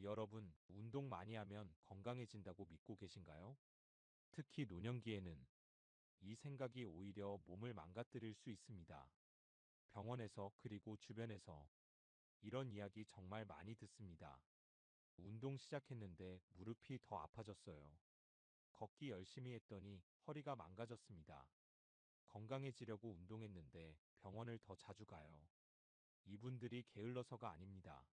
여러분, 운동 많이 하면 건강해진다고 믿고 계신가요? 특히 노년기에는 이 생각이 오히려 몸을 망가뜨릴 수 있습니다. 병원에서 그리고 주변에서 이런 이야기 정말 많이 듣습니다. 운동 시작했는데 무릎이 더 아파졌어요. 걷기 열심히 했더니 허리가 망가졌습니다. 건강해지려고 운동했는데 병원을 더 자주 가요. 이분들이 게을러서가 아닙니다.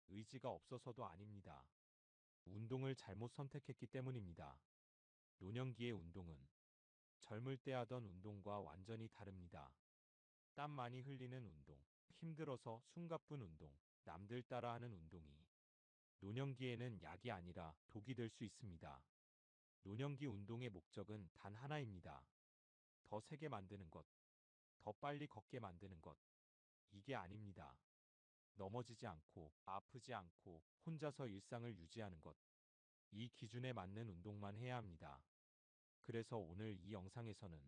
의지가 없어서도 아닙니다. 운동을 잘못 선택했기 때문입니다. 노년기의 운동은 젊을 때 하던 운동과 완전히 다릅니다. 땀 많이 흘리는 운동, 힘들어서 숨가쁜 운동, 남들 따라하는 운동이 노년기에는 약이 아니라 독이 될 수 있습니다. 노년기 운동의 목적은 단 하나입니다. 더 세게 만드는 것, 더 빨리 걷게 만드는 것. 이게 아닙니다. 넘어지지 않고, 아프지 않고, 혼자서 일상을 유지하는 것. 이 기준에 맞는 운동만 해야 합니다. 그래서 오늘 이 영상에서는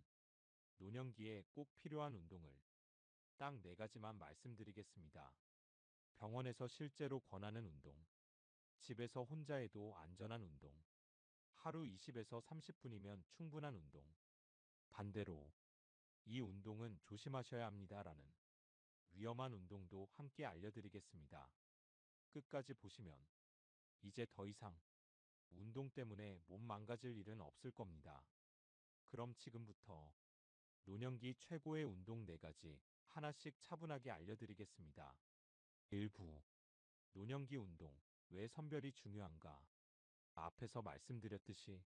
노년기에 꼭 필요한 운동을 딱 4가지만 말씀드리겠습니다. 병원에서 실제로 권하는 운동, 집에서 혼자 해도 안전한 운동, 하루 20에서 30분이면 충분한 운동, 반대로 이 운동은 조심하셔야 합니다라는 위험한 운동도 함께 알려드리겠습니다. 끝까지 보시면 이제 더 이상 운동 때문에 몸 망가질 일은 없을 겁니다. 그럼 지금부터 노년기 최고의 운동 4가지 하나씩 차분하게 알려드리겠습니다. 1부. 노년기 운동. 왜 선별이 중요한가? 앞에서 말씀드렸듯이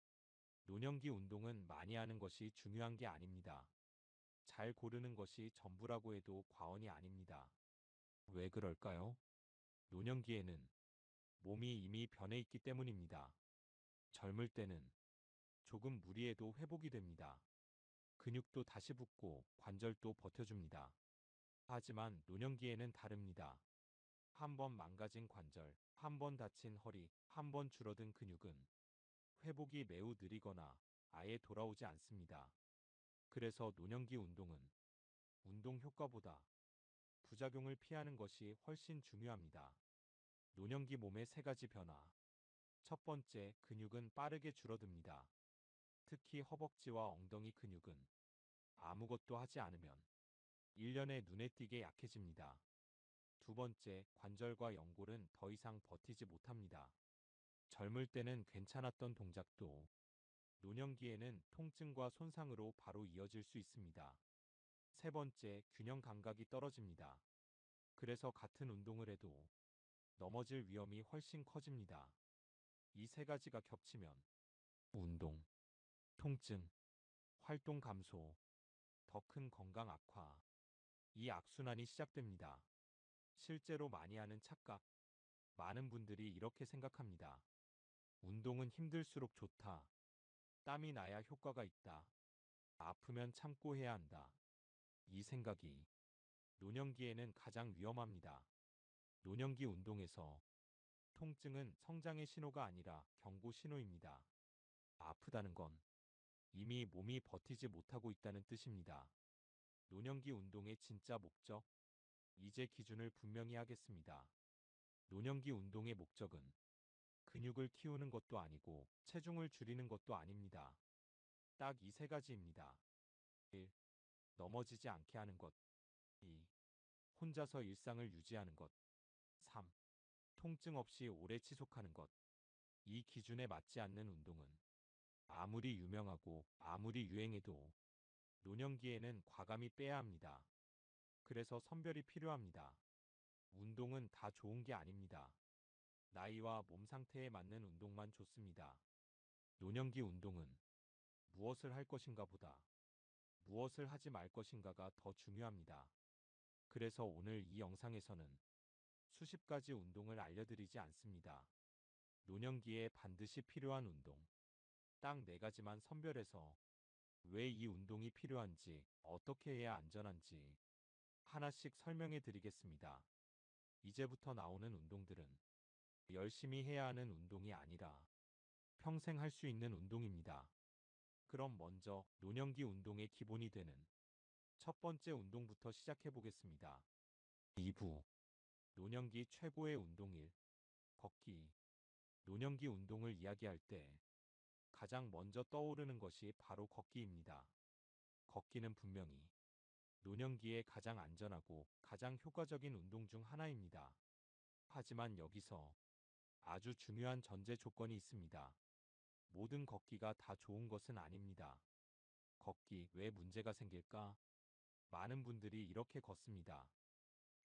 노년기 운동은 많이 하는 것이 중요한 게 아닙니다. 잘 고르는 것이 전부라고 해도 과언이 아닙니다. 왜 그럴까요? 노년기에는 몸이 이미 변해 있기 때문입니다. 젊을 때는 조금 무리해도 회복이 됩니다. 근육도 다시 붙고 관절도 버텨줍니다. 하지만 노년기에는 다릅니다. 한 번 망가진 관절, 한 번 다친 허리, 한 번 줄어든 근육은 회복이 매우 느리거나 아예 돌아오지 않습니다. 그래서 노년기 운동은 운동 효과보다 부작용을 피하는 것이 훨씬 중요합니다. 노년기 몸의 3가지 변화. 첫 번째, 근육은 빠르게 줄어듭니다. 특히 허벅지와 엉덩이 근육은 아무것도 하지 않으면 1년에 눈에 띄게 약해집니다. 두 번째, 관절과 연골은 더 이상 버티지 못합니다. 젊을 때는 괜찮았던 동작도 노년기에는 통증과 손상으로 바로 이어질 수 있습니다. 세 번째, 균형 감각이 떨어집니다. 그래서 같은 운동을 해도 넘어질 위험이 훨씬 커집니다. 이 3가지가 겹치면 운동, 통증, 활동 감소, 더 큰 건강 악화, 이 악순환이 시작됩니다. 실제로 많이 하는 착각. 많은 분들이 이렇게 생각합니다. 운동은 힘들수록 좋다. 땀이 나야 효과가 있다. 아프면 참고 해야 한다. 이 생각이 노년기에는 가장 위험합니다. 노년기 운동에서 통증은 성장의 신호가 아니라 경고 신호입니다. 아프다는 건 이미 몸이 버티지 못하고 있다는 뜻입니다. 노년기 운동의 진짜 목적? 이제 기준을 분명히 하겠습니다. 노년기 운동의 목적은 근육을 키우는 것도 아니고 체중을 줄이는 것도 아닙니다. 딱 이 3가지입니다. 1. 넘어지지 않게 하는 것. 2. 혼자서 일상을 유지하는 것. 3. 통증 없이 오래 지속하는 것. 이 기준에 맞지 않는 운동은 아무리 유명하고 아무리 유행해도 노년기에는 과감히 빼야 합니다. 그래서 선별이 필요합니다. 운동은 다 좋은 게 아닙니다. 나이와 몸 상태에 맞는 운동만 좋습니다. 노년기 운동은 무엇을 할 것인가 보다 무엇을 하지 말 것인가가 더 중요합니다. 그래서 오늘 이 영상에서는 수십 가지 운동을 알려드리지 않습니다. 노년기에 반드시 필요한 운동. 딱 4가지만 선별해서 왜 이 운동이 필요한지, 어떻게 해야 안전한지 하나씩 설명해 드리겠습니다. 이제부터 나오는 운동들은 열심히 해야 하는 운동이 아니라 평생 할 수 있는 운동입니다. 그럼 먼저 노년기 운동의 기본이 되는 첫 번째 운동부터 시작해 보겠습니다. 2부. 노년기 최고의 운동 1. 걷기. 노년기 운동을 이야기할 때 가장 먼저 떠오르는 것이 바로 걷기입니다. 걷기는 분명히 노년기에 가장 안전하고 가장 효과적인 운동 중 하나입니다. 하지만 여기서 아주 중요한 전제 조건이 있습니다. 모든 걷기가 다 좋은 것은 아닙니다. 걷기 왜 문제가 생길까? 많은 분들이 이렇게 걷습니다.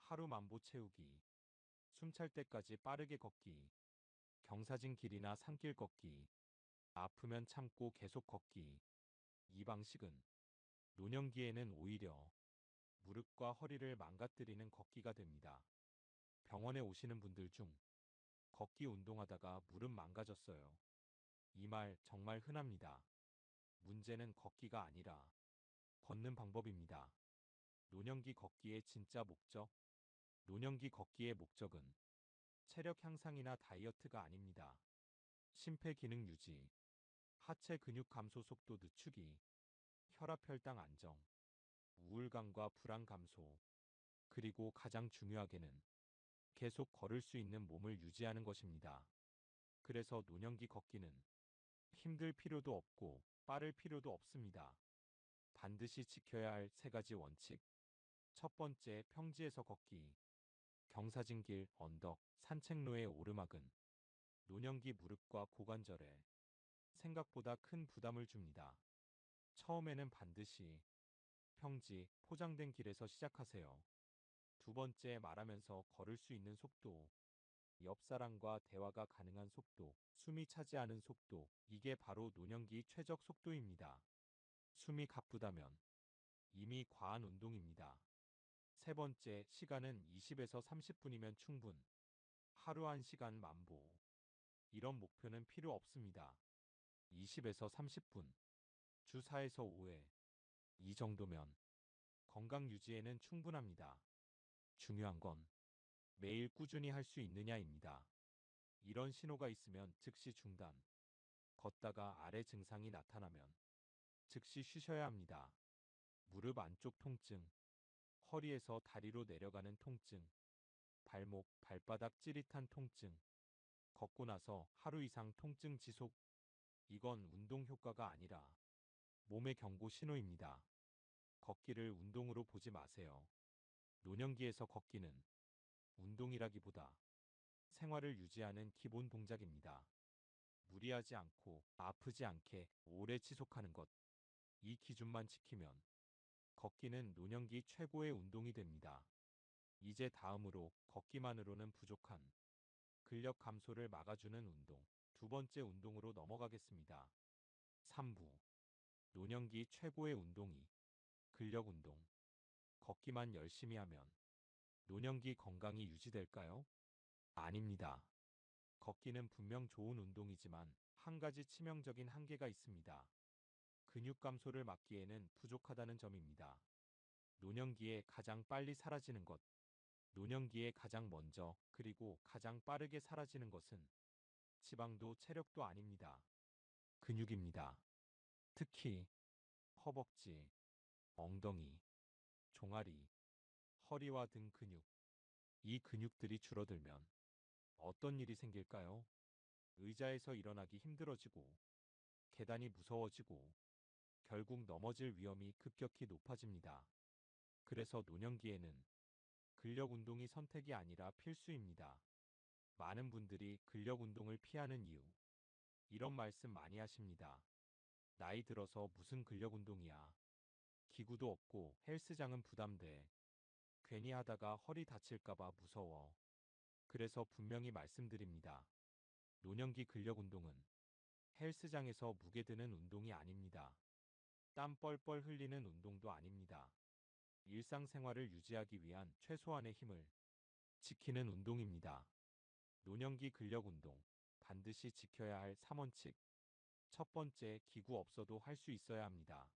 하루 만보 채우기, 숨찰 때까지 빠르게 걷기, 경사진 길이나 산길 걷기, 아프면 참고 계속 걷기. 이 방식은 노년기에는 오히려 무릎과 허리를 망가뜨리는 걷기가 됩니다. 병원에 오시는 분들 중 걷기 운동하다가 무릎 망가졌어요. 이 말 정말 흔합니다. 문제는 걷기가 아니라 걷는 방법입니다. 노년기 걷기의 진짜 목적? 노년기 걷기의 목적은 체력 향상이나 다이어트가 아닙니다. 심폐기능 유지, 하체 근육 감소 속도 늦추기, 혈압 혈당 안정, 우울감과 불안 감소, 그리고 가장 중요하게는 계속 걸을 수 있는 몸을 유지하는 것입니다. 그래서 노년기 걷기는 힘들 필요도 없고 빠를 필요도 없습니다. 반드시 지켜야 할 세 가지 원칙. 첫 번째, 평지에서 걷기. 경사진 길, 언덕, 산책로의 오르막은 노년기 무릎과 고관절에 생각보다 큰 부담을 줍니다. 처음에는 반드시 평지, 포장된 길에서 시작하세요. 두 번째, 말하면서 걸을 수 있는 속도. 옆 사람과 대화가 가능한 속도, 숨이 차지 않은 속도, 이게 바로 노년기 최적 속도입니다. 숨이 가쁘다면 이미 과한 운동입니다. 세 번째, 시간은 20에서 30분이면 충분. 하루 1시간 만보. 이런 목표는 필요 없습니다. 20에서 30분, 주 4에서 5회. 이 정도면 건강 유지에는 충분합니다. 중요한 건 매일 꾸준히 할 수 있느냐입니다. 이런 신호가 있으면 즉시 중단. 걷다가 아래 증상이 나타나면 즉시 쉬셔야 합니다. 무릎 안쪽 통증, 허리에서 다리로 내려가는 통증, 발목, 발바닥 찌릿한 통증, 걷고 나서 하루 이상 통증 지속. 이건 운동 효과가 아니라 몸의 경고 신호입니다. 걷기를 운동으로 보지 마세요. 노년기에서 걷기는 운동이라기보다 생활을 유지하는 기본 동작입니다. 무리하지 않고 아프지 않게 오래 지속하는 것. 이 기준만 지키면 걷기는 노년기 최고의 운동이 됩니다. 이제 다음으로 걷기만으로는 부족한 근력 감소를 막아주는 운동. 두 번째 운동으로 넘어가겠습니다. 3부. 노년기 최고의 운동이 근력 운동. 걷기만 열심히 하면 노년기 건강이 유지될까요? 아닙니다. 걷기는 분명 좋은 운동이지만 한 가지 치명적인 한계가 있습니다. 근육 감소를 막기에는 부족하다는 점입니다. 노년기에 가장 빨리 사라지는 것. 노년기에 가장 먼저 그리고 가장 빠르게 사라지는 것은 지방도 체력도 아닙니다. 근육입니다. 특히 허벅지, 엉덩이, 종아리, 허리와 등 근육. 이 근육들이 줄어들면 어떤 일이 생길까요? 의자에서 일어나기 힘들어지고 계단이 무서워지고 결국 넘어질 위험이 급격히 높아집니다. 그래서 노년기에는 근력 운동이 선택이 아니라 필수입니다. 많은 분들이 근력 운동을 피하는 이유. 이런 말씀 많이 하십니다. 나이 들어서 무슨 근력 운동이야. 기구도 없고 헬스장은 부담돼. 괜히 하다가 허리 다칠까봐 무서워. 그래서 분명히 말씀드립니다. 노년기 근력 운동은 헬스장에서 무게 드는 운동이 아닙니다. 땀 뻘뻘 흘리는 운동도 아닙니다. 일상생활을 유지하기 위한 최소한의 힘을 지키는 운동입니다. 노년기 근력 운동. 반드시 지켜야 할 3원칙. 첫 번째, 기구 없어도 할 수 있어야 합니다.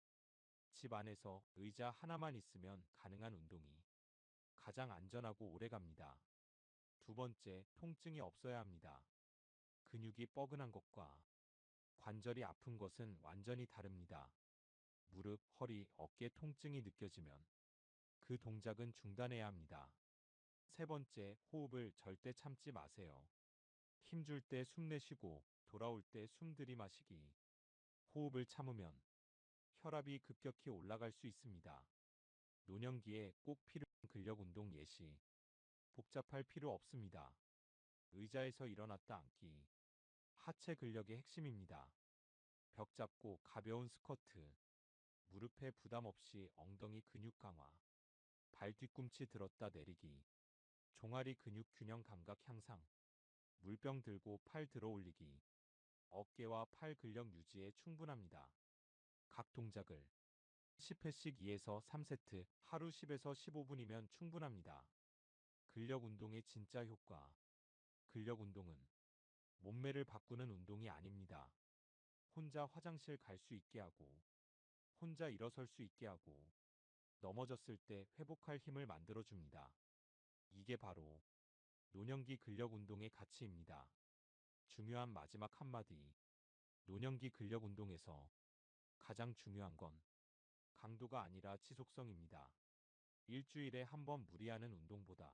집 안에서 의자 하나만 있으면 가능한 운동이 가장 안전하고 오래갑니다. 두 번째, 통증이 없어야 합니다. 근육이 뻐근한 것과 관절이 아픈 것은 완전히 다릅니다. 무릎, 허리, 어깨 통증이 느껴지면 그 동작은 중단해야 합니다. 세 번째, 호흡을 절대 참지 마세요. 힘줄 때 숨 내쉬고 돌아올 때 숨 들이마시기. 호흡을 참으면 혈압이 급격히 올라갈 수 있습니다. 노년기에 꼭 필요한 근력 운동 예시. 복잡할 필요 없습니다. 의자에서 일어났다 앉기. 하체 근력의 핵심입니다. 벽 잡고 가벼운 스쿼트. 무릎에 부담 없이 엉덩이 근육 강화. 발 뒤꿈치 들었다 내리기. 종아리 근육 균형 감각 향상. 물병 들고 팔 들어 올리기. 어깨와 팔 근력 유지에 충분합니다. 각 동작을 10회씩 2에서 3세트, 하루 10에서 15분이면 충분합니다. 근력 운동의 진짜 효과. 근력 운동은 몸매를 바꾸는 운동이 아닙니다. 혼자 화장실 갈 수 있게 하고, 혼자 일어설 수 있게 하고, 넘어졌을 때 회복할 힘을 만들어줍니다. 이게 바로 노년기 근력 운동의 가치입니다. 중요한 마지막 한마디. 노년기 근력 운동에서 가장 중요한 건 강도가 아니라 지속성입니다. 일주일에 한 번 무리하는 운동보다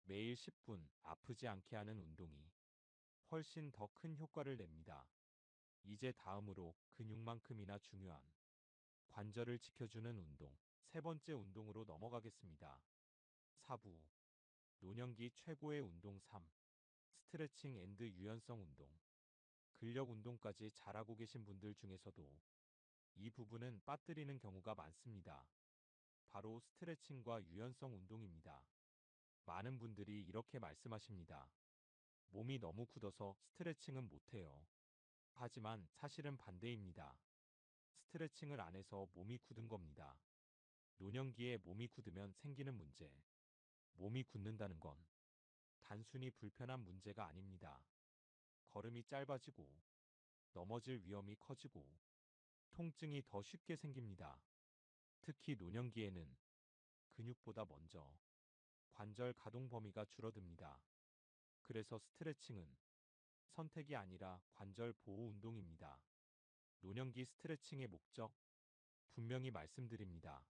매일 10분 아프지 않게 하는 운동이 훨씬 더 큰 효과를 냅니다. 이제 다음으로 근육만큼이나 중요한 관절을 지켜주는 운동, 세 번째 운동으로 넘어가겠습니다. 사부, 노년기 최고의 운동 3. 스트레칭 앤드 유연성 운동. 근력 운동까지 잘하고 계신 분들 중에서도 이 부분은 빠뜨리는 경우가 많습니다. 바로 스트레칭과 유연성 운동입니다. 많은 분들이 이렇게 말씀하십니다. 몸이 너무 굳어서 스트레칭은 못해요. 하지만 사실은 반대입니다. 스트레칭을 안 해서 몸이 굳은 겁니다. 노년기에 몸이 굳으면 생기는 문제. 몸이 굳는다는 건 단순히 불편한 문제가 아닙니다. 걸음이 짧아지고 넘어질 위험이 커지고 통증이 더 쉽게 생깁니다. 특히 노년기에는 근육보다 먼저 관절 가동 범위가 줄어듭니다. 그래서 스트레칭은 선택이 아니라 관절 보호 운동입니다. 노년기 스트레칭의 목적, 분명히 말씀드립니다.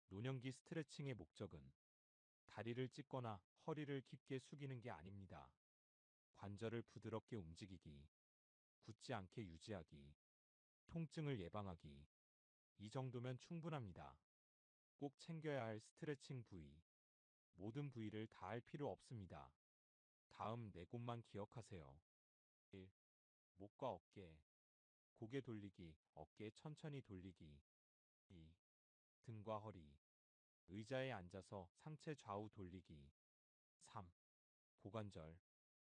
노년기 스트레칭의 목적은 다리를 찢거나 허리를 깊게 숙이는 게 아닙니다. 관절을 부드럽게 움직이기, 굳지 않게 유지하기, 통증을 예방하기. 이 정도면 충분합니다. 꼭 챙겨야 할 스트레칭 부위. 모든 부위를 다 할 필요 없습니다. 다음 네 곳만 기억하세요. 1. 목과 어깨. 고개 돌리기, 어깨 천천히 돌리기. 2. 등과 허리. 의자에 앉아서 상체 좌우 돌리기. 3. 고관절.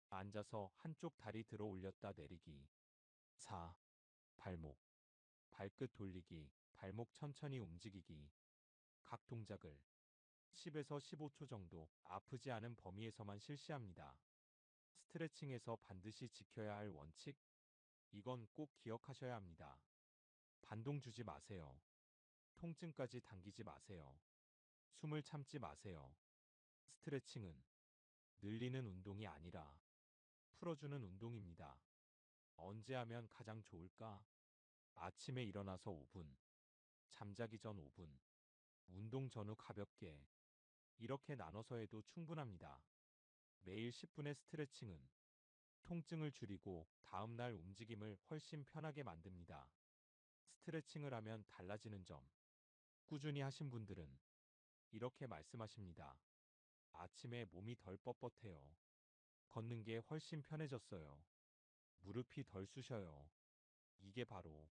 앉아서 한쪽 다리 들어 올렸다 내리기. 4. 발목. 발끝 돌리기, 발목 천천히 움직이기. 각 동작을 10에서 15초 정도 아프지 않은 범위에서만 실시합니다. 스트레칭에서 반드시 지켜야 할 원칙? 이건 꼭 기억하셔야 합니다. 반동 주지 마세요. 통증까지 당기지 마세요. 숨을 참지 마세요. 스트레칭은 늘리는 운동이 아니라 풀어주는 운동입니다. 언제 하면 가장 좋을까? 아침에 일어나서 5분, 잠자기 전 5분, 운동 전후 가볍게 이렇게 나눠서 해도 충분합니다. 매일 10분의 스트레칭은 통증을 줄이고 다음날 움직임을 훨씬 편하게 만듭니다. 스트레칭을 하면 달라지는 점. 꾸준히 하신 분들은 이렇게 말씀하십니다. 아침에 몸이 덜 뻣뻣해요. 걷는 게 훨씬 편해졌어요. 무릎이 덜 쑤셔요. 이게 바로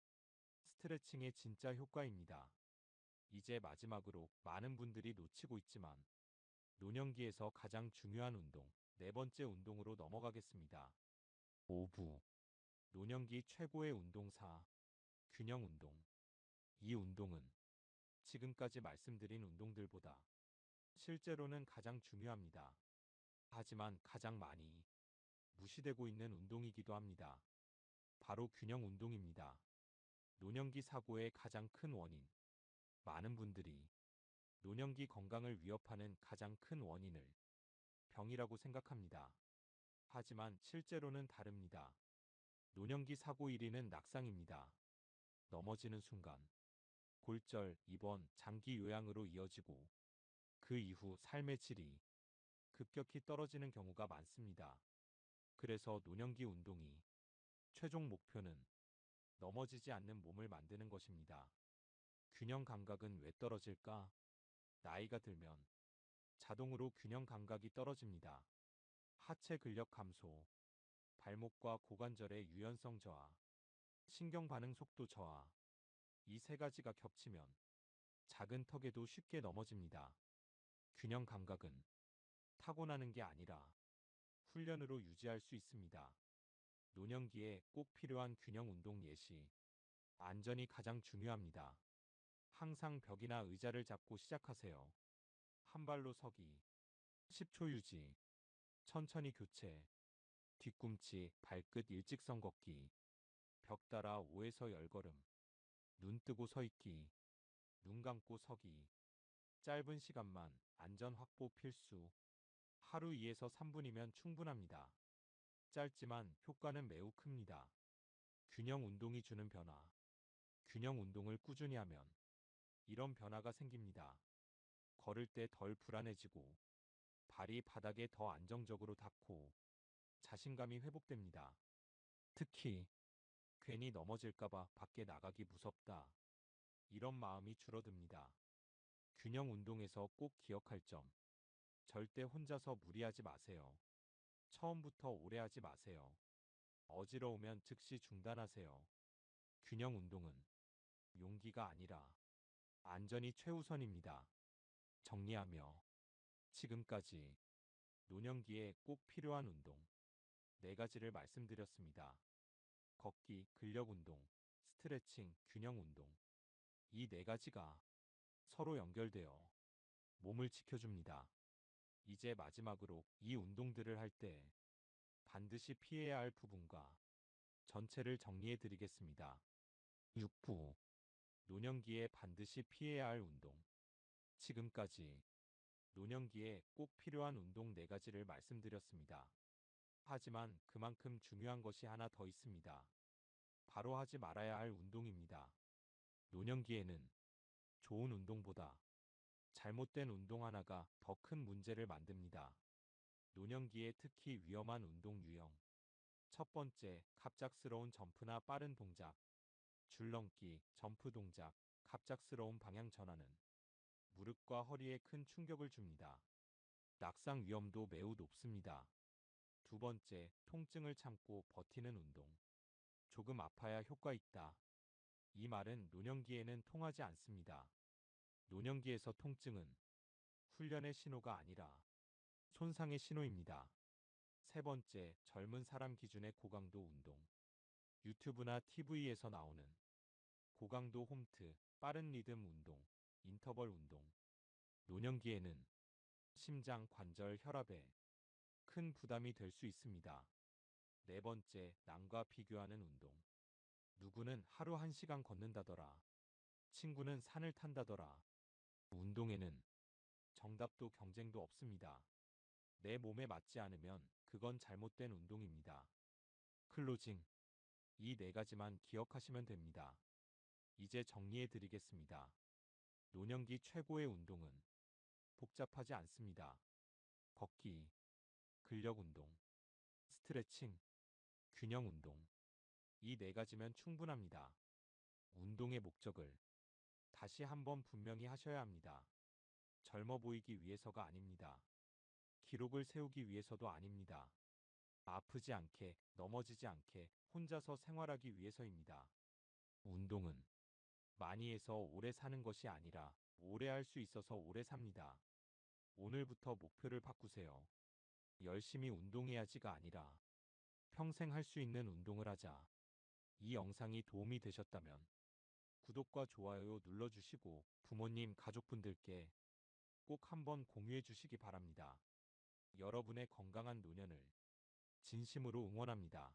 스트레칭의 진짜 효과입니다. 이제 마지막으로 많은 분들이 놓치고 있지만 노년기에서 가장 중요한 운동, 네 번째 운동으로 넘어가겠습니다. 5부. 노년기 최고의 운동사, 균형 운동. 이 운동은 지금까지 말씀드린 운동들보다 실제로는 가장 중요합니다. 하지만 가장 많이 무시되고 있는 운동이기도 합니다. 바로 균형 운동입니다. 노년기 사고의 가장 큰 원인. 많은 분들이 노년기 건강을 위협하는 가장 큰 원인을 병이라고 생각합니다. 하지만 실제로는 다릅니다. 노년기 사고 1위는 낙상입니다. 넘어지는 순간 골절, 입원, 장기 요양으로 이어지고 그 이후 삶의 질이 급격히 떨어지는 경우가 많습니다. 그래서 노년기 운동이 최종 목표는 넘어지지 않는 몸을 만드는 것입니다. 균형 감각은 왜 떨어질까? 나이가 들면 자동으로 균형 감각이 떨어집니다. 하체 근력 감소, 발목과 고관절의 유연성 저하, 신경 반응 속도 저하. 이 세 가지가 겹치면 작은 턱에도 쉽게 넘어집니다. 균형 감각은 타고나는 게 아니라 훈련으로 유지할 수 있습니다. 노년기에 꼭 필요한 균형 운동 예시. 안전이 가장 중요합니다. 항상 벽이나 의자를 잡고 시작하세요. 한 발로 서기, 10초 유지, 천천히 교체, 뒤꿈치, 발끝 일직선 걷기, 벽 따라 5에서 10걸음, 눈 뜨고 서 있기, 눈 감고 서기, 짧은 시간만 안전 확보 필수. 하루 2에서 3분이면 충분합니다. 짧지만 효과는 매우 큽니다. 균형 운동이 주는 변화. 균형 운동을 꾸준히 하면 이런 변화가 생깁니다. 걸을 때 덜 불안해지고, 발이 바닥에 더 안정적으로 닿고, 자신감이 회복됩니다. 특히 괜히 넘어질까봐 밖에 나가기 무섭다. 이런 마음이 줄어듭니다. 균형 운동에서 꼭 기억할 점. 절대 혼자서 무리하지 마세요. 처음부터 오래 하지 마세요. 어지러우면 즉시 중단하세요. 균형 운동은 용기가 아니라 안전이 최우선입니다. 정리하며 지금까지 노년기에 꼭 필요한 운동 4가지를 말씀드렸습니다. 걷기, 근력 운동, 스트레칭, 균형 운동. 이 4가지가 서로 연결되어 몸을 지켜줍니다. 이제 마지막으로 이 운동들을 할 때 반드시 피해야 할 부분과 전체를 정리해 드리겠습니다. 6부. 노년기에 반드시 피해야 할 운동. 지금까지 노년기에 꼭 필요한 운동 4가지를 말씀드렸습니다. 하지만 그만큼 중요한 것이 하나 더 있습니다. 바로 하지 말아야 할 운동입니다. 노년기에는 좋은 운동보다 잘못된 운동 하나가 더 큰 문제를 만듭니다. 노년기에 특히 위험한 운동 유형. 첫 번째, 갑작스러운 점프나 빠른 동작. 줄넘기, 점프 동작, 갑작스러운 방향 전환은 무릎과 허리에 큰 충격을 줍니다. 낙상 위험도 매우 높습니다. 두 번째, 통증을 참고 버티는 운동. 조금 아파야 효과 있다. 이 말은 노년기에는 통하지 않습니다. 노년기에서 통증은 훈련의 신호가 아니라 손상의 신호입니다. 세 번째, 젊은 사람 기준의 고강도 운동. 유튜브나 TV에서 나오는 고강도 홈트, 빠른 리듬 운동, 인터벌 운동. 노년기에는 심장, 관절, 혈압에 큰 부담이 될 수 있습니다. 네 번째, 남과 비교하는 운동. 누구는 하루 1시간 걷는다더라. 친구는 산을 탄다더라. 운동에는 정답도 경쟁도 없습니다. 내 몸에 맞지 않으면 그건 잘못된 운동입니다. 클로징. 이 4가지만 기억하시면 됩니다. 이제 정리해 드리겠습니다. 노년기 최고의 운동은 복잡하지 않습니다. 걷기, 근력 운동, 스트레칭, 균형 운동. 이 4가지면 충분합니다. 운동의 목적을 다시 한번 분명히 하셔야 합니다. 젊어 보이기 위해서가 아닙니다. 기록을 세우기 위해서도 아닙니다. 아프지 않게, 넘어지지 않게 혼자서 생활하기 위해서입니다. 운동은 많이 해서 오래 사는 것이 아니라 오래 할 수 있어서 오래 삽니다. 오늘부터 목표를 바꾸세요. 열심히 운동해야지가 아니라 평생 할 수 있는 운동을 하자. 이 영상이 도움이 되셨다면 구독과 좋아요 눌러주시고 부모님, 가족분들께 꼭 한번 공유해 주시기 바랍니다. 여러분의 건강한 노년을 진심으로 응원합니다.